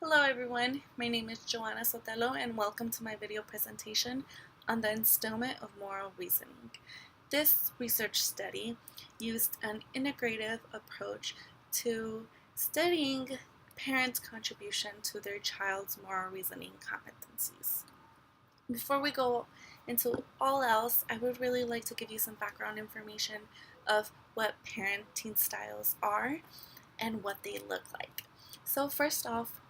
Hello everyone, my name is Joanna Sotelo and welcome to my video presentation on the Instilment of Moral Reasoning. This research study used an integrative approach to studying parents' contribution to their child's moral reasoning competencies. Before we go into all else, I would really like to give you some background information of what parenting styles are and what they look like. So first off,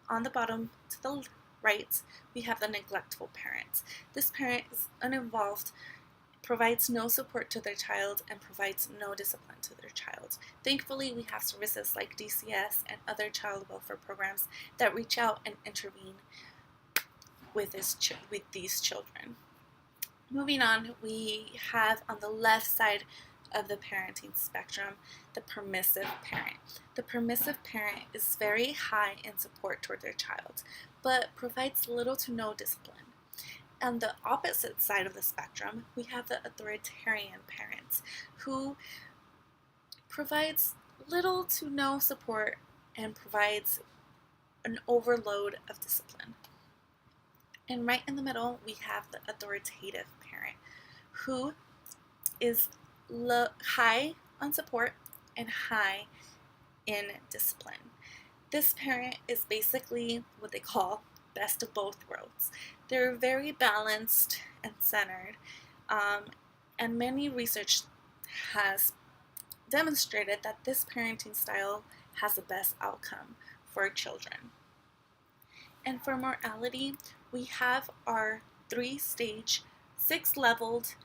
on the bottom to the right, we have the neglectful parent. This parent is uninvolved, provides no support to their child, and provides no discipline to their child. Thankfully, we have services like DCS and other child welfare programs that reach out and intervene with these children. Moving on, we have on the left side of the parenting spectrum the permissive parent. The permissive parent is very high in support toward their child, but provides little to no discipline. On the opposite side of the spectrum, we have the authoritarian parent, who provides little to no support and provides an overload of discipline. And right in the middle, we have the authoritative parent, who is high on support and high in discipline. This parent is basically what they call best of both worlds. They're very balanced and centered, and many research has demonstrated that this parenting style has the best outcome for children. And for morality, we have our 3-stage, 6-leveled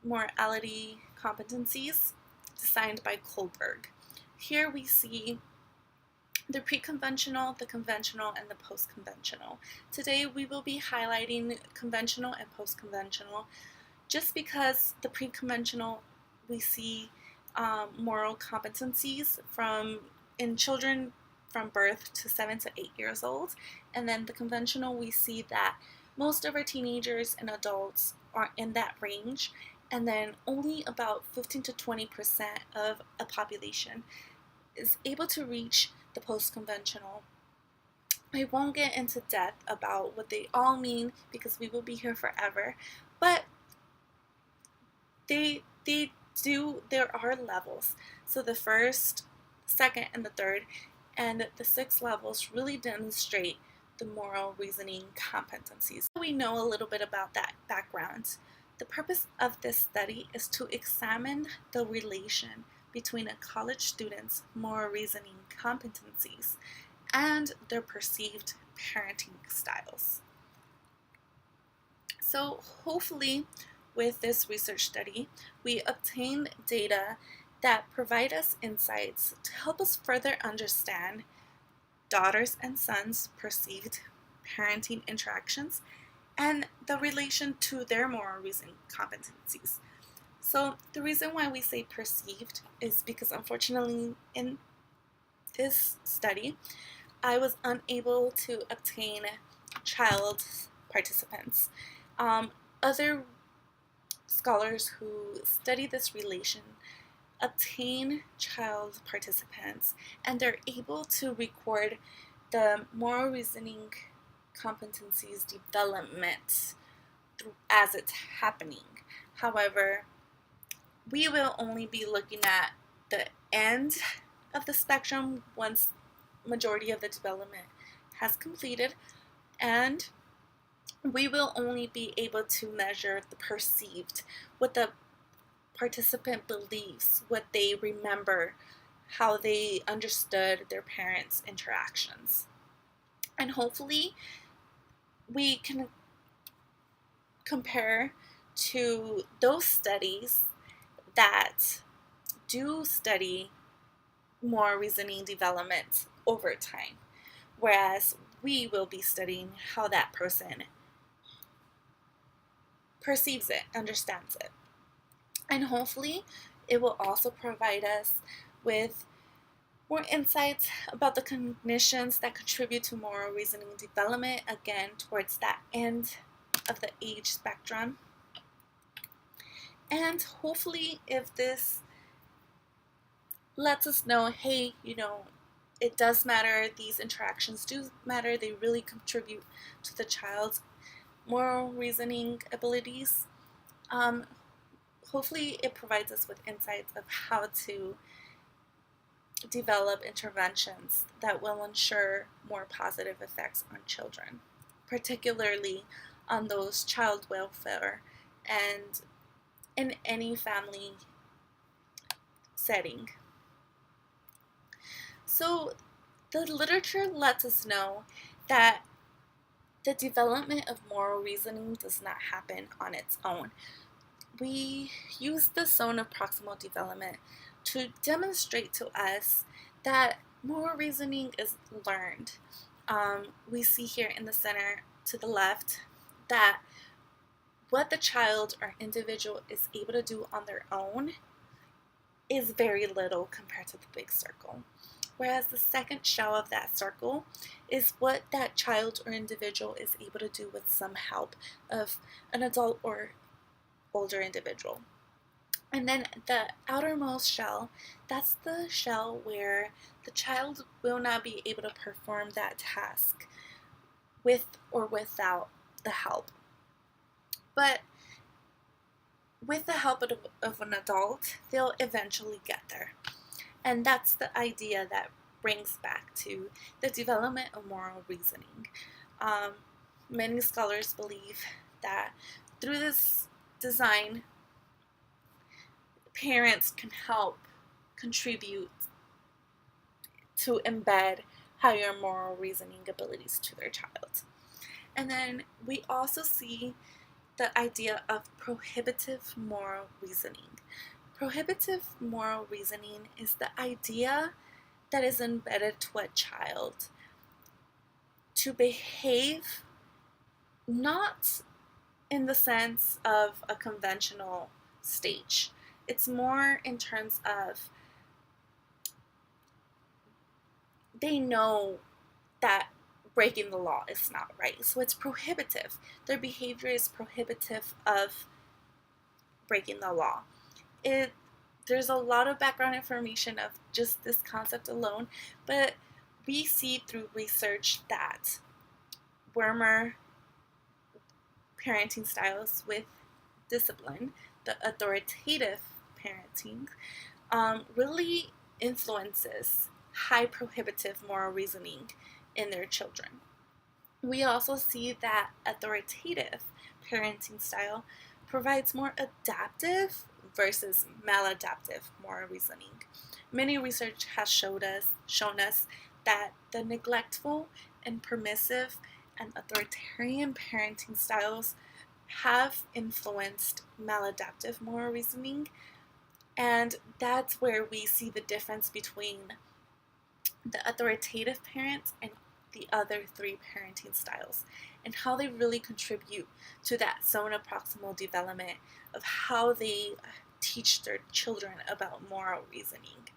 morality competencies designed by Kohlberg. Here we see the pre-conventional, the conventional, and the post-conventional. Today we will be highlighting conventional and post-conventional just because the pre-conventional we see moral competencies in children from birth to 7 to 8 years old, and then the conventional we see that most of our teenagers and adults are in that range, and then only about 15 to 20% of a population is able to reach the post-conventional. I won't get into depth about what they all mean because we will be here forever, but there are levels. So the first, second, and the third, and the 6 levels really demonstrate the moral reasoning competencies. We know a little bit about that background. The purpose of this study is to examine the relation between a college student's moral reasoning competencies and their perceived parenting styles. So hopefully with this research study, we obtain data that provide us insights to help us further understand daughters and sons' perceived parenting interactions and the relation to their moral reasoning competencies. So the reason why we say perceived is because unfortunately in this study, I was unable to obtain child participants. Other scholars who study this relation obtain child participants, and they're able to record the moral reasoning competencies development as it's happening. However, we will only be looking at the end of the spectrum once majority of the development has completed, and we will only be able to measure the perceived, what the participant believes, what they remember, how they understood their parents' interactions. And hopefully we can compare to those studies that do study moral reasoning development over time, whereas we will be studying how that person perceives it, understands it. And hopefully it will also provide us with more insights about the cognitions that contribute to moral reasoning development, again, towards that end of the age spectrum. And hopefully if this lets us know, hey, it does matter. These interactions do matter. They really contribute to the child's moral reasoning abilities. Hopefully it provides us with insights of how to develop interventions that will ensure more positive effects on children, particularly on those child welfare and in any family setting. So the literature lets us know that the development of moral reasoning does not happen on its own. We use the zone of proximal development to demonstrate to us that moral reasoning is learned. We see here in the center to the left that what the child or individual is able to do on their own is very little compared to the big circle. Whereas the second shell of that circle is what that child or individual is able to do with some help of an adult or older individual. And then the outermost shell, that's the shell where the child will not be able to perform that task with or without the help. But with the help of an adult, they'll eventually get there. And that's the idea that brings back to the development of moral reasoning. Many scholars believe that through this design, parents can help contribute to embed higher moral reasoning abilities to their child. And then we also see the idea of prohibitive moral reasoning. Prohibitive moral reasoning is the idea that is embedded to a child to behave not in the sense of a conventional stage. It's more in terms of they know that breaking the law is not right. So it's prohibitive. Their behavior is prohibitive of breaking the law. There's a lot of background information of just this concept alone, but we see through research that warmer parenting styles with discipline, the authoritative parenting, really influences high prohibitive moral reasoning in their children. We also see that authoritative parenting style provides more adaptive versus maladaptive moral reasoning. Many research has shown us that the neglectful and permissive and authoritarian parenting styles have influenced maladaptive moral reasoning, and that's where we see the difference between the authoritative parents and the other three parenting styles, and how they really contribute to that zone of proximal development of how they teach their children about moral reasoning.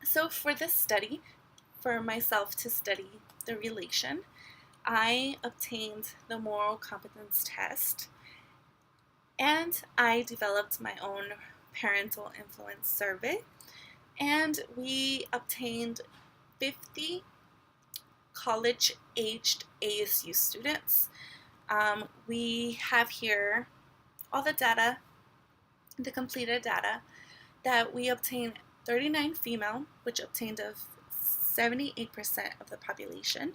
So for this study, for myself to study the relation, I obtained the moral competence test, and I developed my own parental influence survey, and we obtained 50 college-aged ASU students. We have here all the data, the completed data, that we obtained 39 female, which obtained of 78% of the population,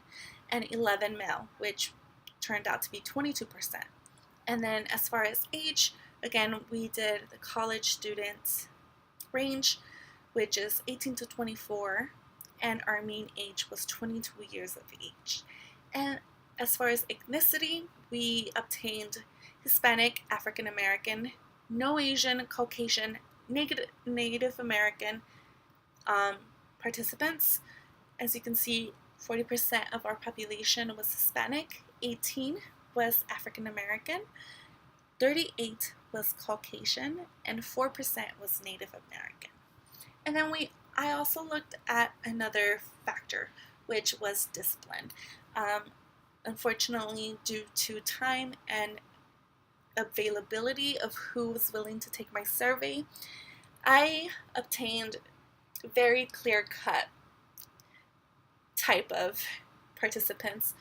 and 11 male, which turned out to be 22%. And then as far as age, again, we did the college student range, which is 18 to 24, and our mean age was 22 years of age. And as far as ethnicity, we obtained Hispanic, African American, no Asian, Caucasian, Native American participants. As you can see, 40% of our population was Hispanic, 18 was African American, 38 was Caucasian, and 4% was Native American. And then I also looked at another factor, which was discipline. Unfortunately, due to time and availability of who was willing to take my survey, I obtained very clear-cut type of participants.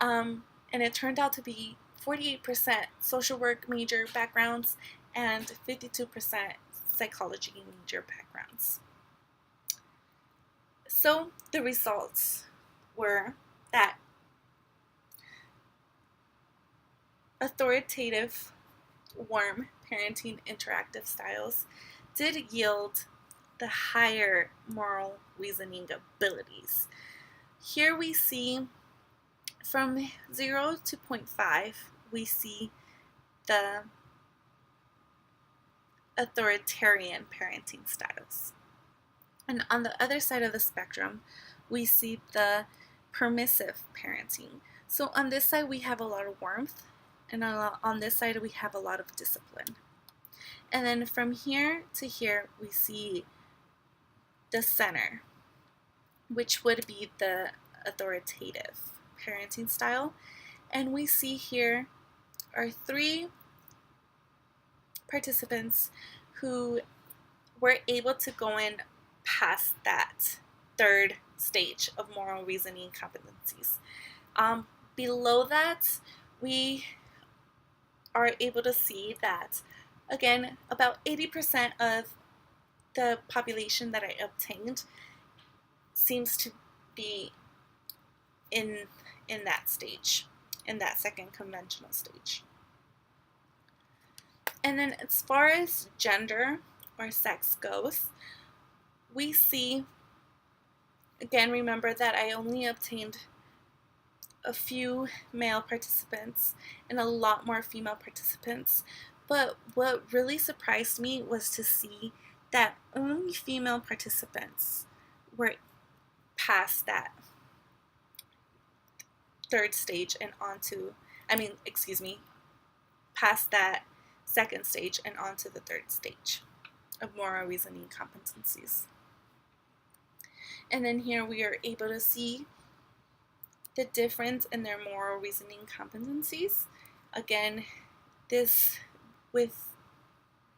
And it turned out to be 48% social work major backgrounds and 52% psychology major backgrounds. So the results were that authoritative, warm parenting interactive styles did yield the higher moral reasoning abilities. Here we see from 0 to 0.5, we see the authoritarian parenting styles. And on the other side of the spectrum, we see the permissive parenting. So on this side, we have a lot of warmth, and on this side, we have a lot of discipline. And then from here to here, we see the center, which would be the authoritative parenting style. And we see here are 3 participants who were able to go in past that 3rd stage of moral reasoning competencies. Below that, we are able to see that, again, about 80% of the population that I obtained seems to be in that stage, in that 2nd conventional stage. And then as far as gender or sex goes, we see, again, remember that I only obtained a few male participants and a lot more female participants, but what really surprised me was to see that only female participants were past that 3rd stage and past that 2nd stage and onto the 3rd stage of moral reasoning competencies. And then here we are able to see the difference in their moral reasoning competencies. Again, this with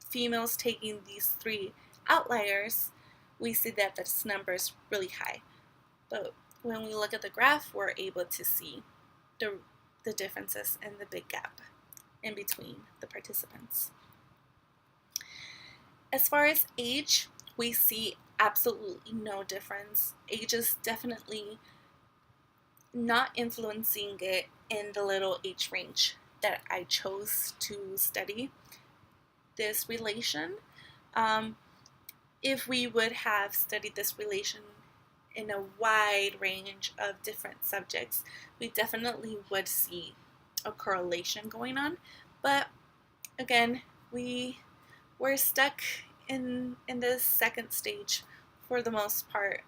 females taking these 3 outliers, we see that this number is really high. But when we look at the graph, we're able to see the differences and the big gap in between the participants. As far as age, we see absolutely no difference. Age is definitely not influencing it in the little age range that I chose to study this relation. If we would have studied this relation in a wide range of different subjects, we definitely would see a correlation going on. But again, we were stuck in this 2nd stage for the most part.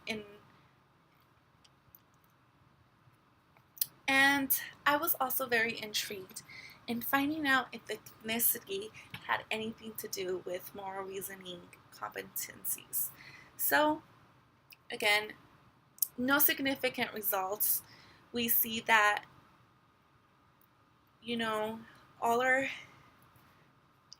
And I was also very intrigued in finding out if ethnicity had anything to do with moral reasoning competencies. So again, no significant results. We see that, all our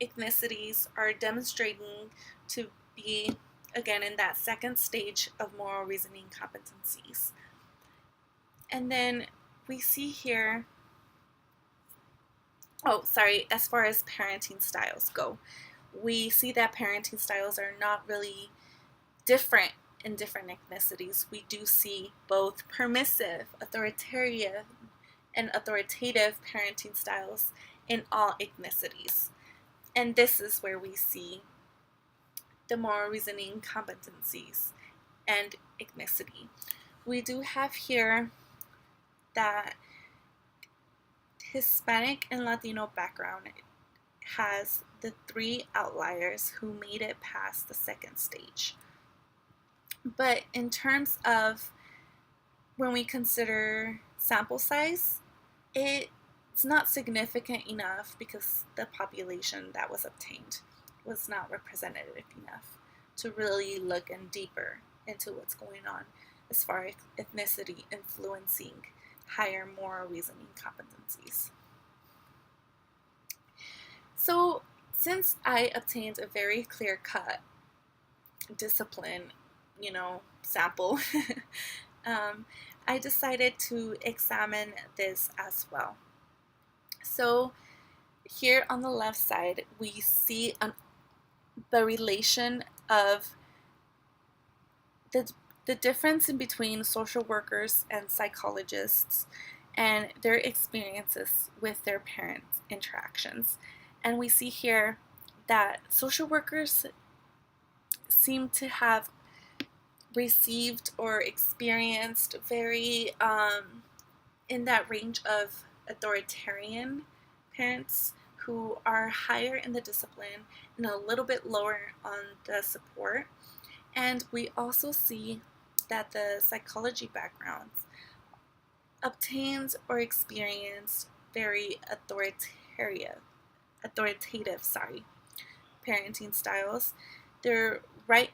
ethnicities are demonstrating to be, again, in that 2nd stage of moral reasoning competencies. And then we see here, as far as parenting styles go, we see that parenting styles are not really different in different ethnicities. We do see both permissive, authoritarian, and authoritative parenting styles in all ethnicities. And this is where we see the moral reasoning competencies and ethnicity. We do have here that Hispanic and Latino background has the 3 outliers who made it past the 2nd stage. But in terms of when we consider sample size, it's not significant enough because the population that was obtained was not representative enough to really look in deeper into what's going on as far as ethnicity influencing higher moral reasoning competencies. So since I obtained a very clear-cut discipline sample, I decided to examine this as well. So here on the left side, we see the relation of the difference in between social workers and psychologists and their experiences with their parents' interactions. And we see here that social workers seem to have received or experienced very in that range of authoritarian parents who are higher in the discipline and a little bit lower on the support. And we also see that the psychology backgrounds obtains or experienced very authoritative parenting styles. They're right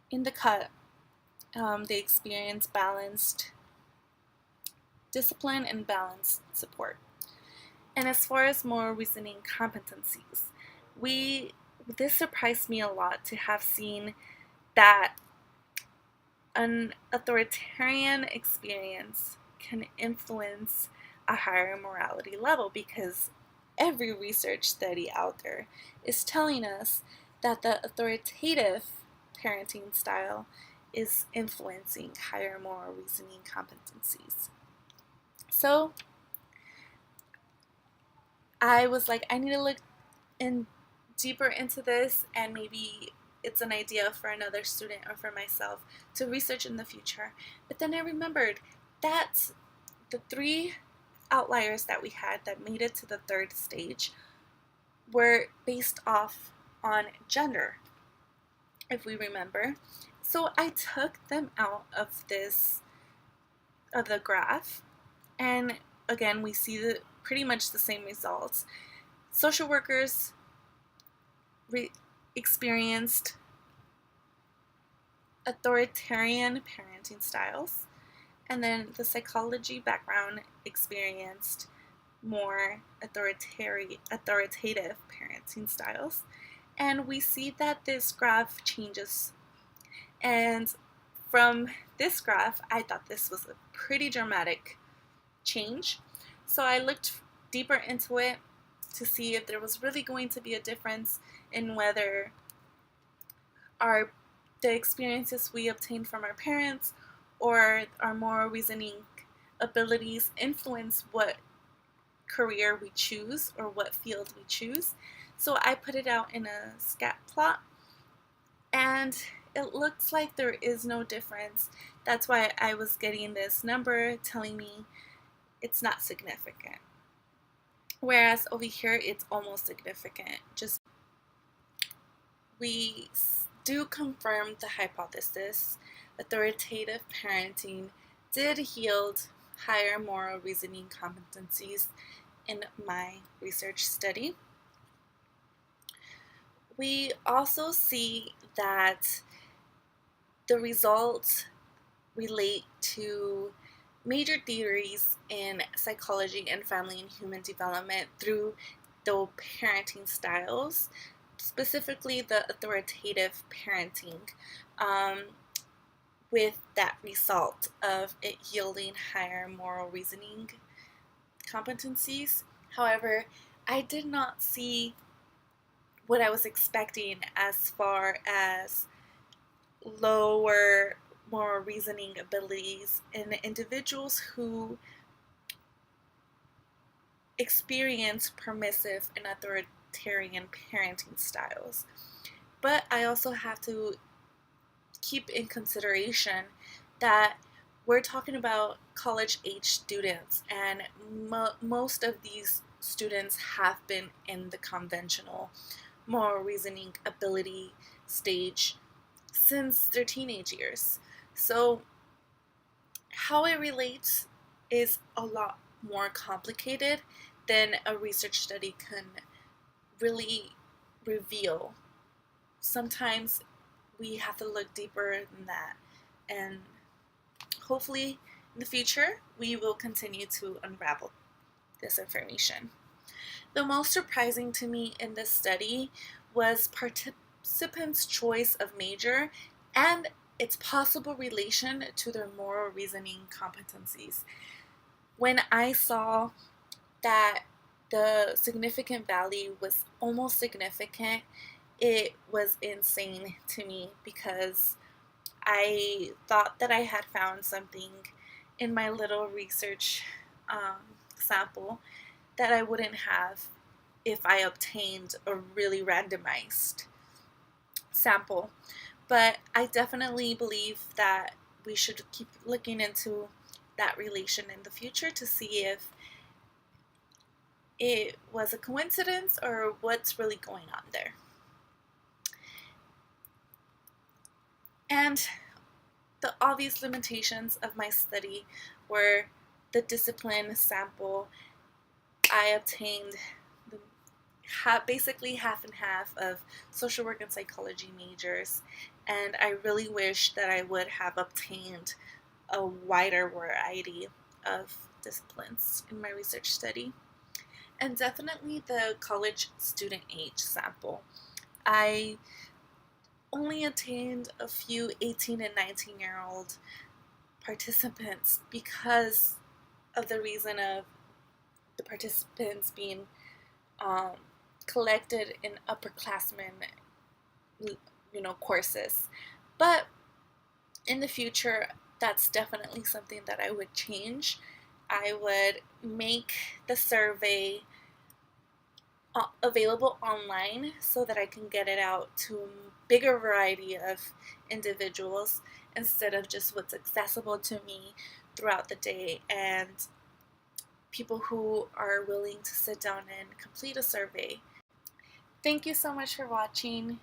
in the cut. They experience balanced discipline and balanced support. And as far as moral reasoning competencies, this surprised me a lot to have seen that an authoritarian experience can influence a higher morality level, because every research study out there is telling us that the authoritative parenting style is influencing higher moral reasoning competencies. So I was like, I need to look deeper into this, and maybe it's an idea for another student or for myself to research in the future. But then I remembered that the 3 outliers that we had that made it to the 3rd stage were based off on gender, if we remember. So I took them out of the graph, and again we see pretty much the same results. Social workers experienced authoritarian parenting styles, and then the psychology background experienced more authoritative parenting styles. And we see that this graph changes. And from this graph, I thought this was a pretty dramatic change. So I looked deeper into it to see if there was really going to be a difference in whether the experiences we obtained from our parents or our moral reasoning abilities influence what career we choose or what field we choose. So I put it out in a scat plot, and it looks like there is no difference. That's why I was getting this number telling me it's not significant. Whereas over here, it's almost significant. Just we do confirm the hypothesis. Authoritative parenting did yield higher moral reasoning competencies in my research study. We also see that the results relate to major theories in psychology and family and human development through the parenting styles, specifically the authoritative parenting, with that result of it yielding higher moral reasoning competencies. However, I did not see what I was expecting as far as lower moral reasoning abilities in individuals who experience permissive and authoritarian parenting styles. But I also have to keep in consideration that we're talking about college-age students, and most of these students have been in the conventional moral reasoning ability stage since their teenage years. So how it relates is a lot more complicated than a research study can really reveal. Sometimes we have to look deeper than that, and hopefully in the future we will continue to unravel this information. The most surprising to me in this study was participants' choice of major and its possible relation to their moral reasoning competencies. When I saw that the significant value was almost significant, it was insane to me because I thought that I had found something in my little research sample that I wouldn't have if I obtained a really randomized sample. But I definitely believe that we should keep looking into that relation in the future to see if it was a coincidence or what's really going on there. And the obvious limitations of my study were the discipline sample. I obtained basically half and half of social work and psychology majors, and I really wish that I would have obtained a wider variety of disciplines in my research study. And definitely the college student age sample. I only obtained a few 18 and 19-year-old participants because of the reason of the participants being collected in upperclassmen, courses. But in the future, that's definitely something that I would change. I would make the survey available online so that I can get it out to a bigger variety of individuals instead of just what's accessible to me throughout the day, and people who are willing to sit down and complete a survey. Thank you so much for watching.